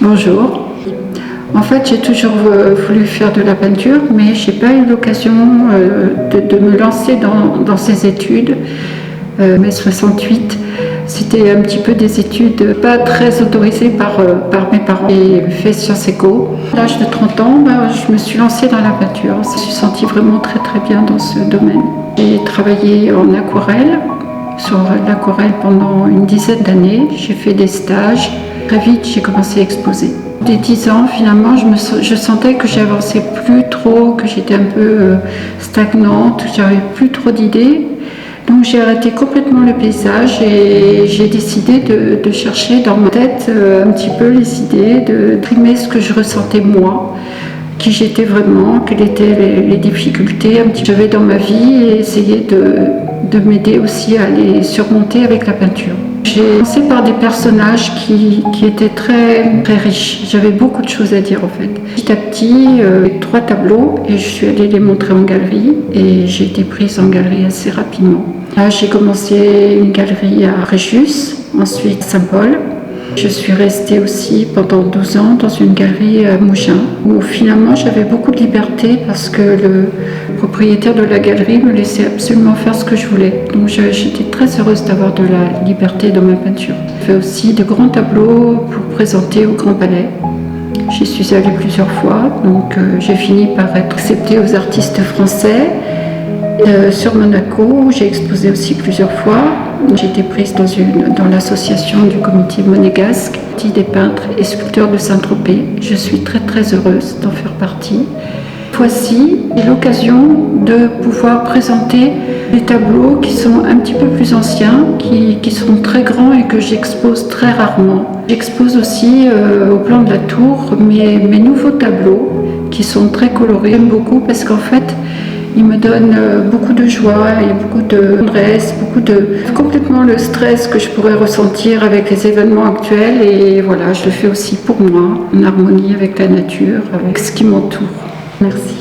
Bonjour. En fait, j'ai toujours voulu faire de la peinture, mais je n'ai pas eu l'occasion de me lancer dans ces études. Mai 68, c'était un petit peu des études pas très autorisées par mes parents. J'ai fait Sciences Éco. À l'âge de 30 ans, je me suis lancée dans la peinture. Je me suis sentie vraiment très très bien dans ce domaine. J'ai travaillé en aquarelle, sur l'aquarelle pendant une dizaine d'années. J'ai fait des stages. Très vite, j'ai commencé à exposer. Dès 10 ans, finalement, je sentais que j'avançais plus trop, que j'étais un peu stagnante, j'avais plus trop d'idées. Donc j'ai arrêté complètement le paysage et j'ai décidé de chercher dans ma tête un petit peu les idées, de trimer ce que je ressentais moi, qui j'étais vraiment, quelles étaient les difficultés que j'avais dans ma vie et essayer de m'aider aussi à les surmonter avec la peinture. J'ai commencé par des personnages qui étaient très, très riches. J'avais beaucoup de choses à dire en fait. Petit à petit, 3 tableaux et je suis allée les montrer en galerie et j'ai été prise en galerie assez rapidement. Là, j'ai commencé une galerie à Fréjus, ensuite Saint-Paul. Je suis restée aussi pendant 12 ans dans une galerie à Mougins, où finalement j'avais beaucoup de liberté parce que le propriétaire de la galerie me laissait absolument faire ce que je voulais. Donc j'étais très heureuse d'avoir de la liberté dans ma peinture. J'ai fait aussi de grands tableaux pour présenter au Grand Palais. J'y suis allée plusieurs fois, donc j'ai fini par être acceptée aux artistes français. Sur Monaco, j'ai exposé aussi plusieurs fois. J'ai été prise dans l'association du comité monégasque des peintres et sculpteurs de Saint-Tropez. Je suis très très heureuse d'en faire partie. Cette fois-ci, j'ai l'occasion de pouvoir présenter des tableaux qui sont un petit peu plus anciens, qui sont très grands et que j'expose très rarement. J'expose aussi au plan de la tour mes nouveaux tableaux qui sont très colorés. J'aime beaucoup parce qu'en fait, il me donne beaucoup de joie et beaucoup de tendresse, complètement le stress que je pourrais ressentir avec les événements actuels. Et voilà, je le fais aussi pour moi, en harmonie avec la nature, avec ce qui m'entoure. Merci.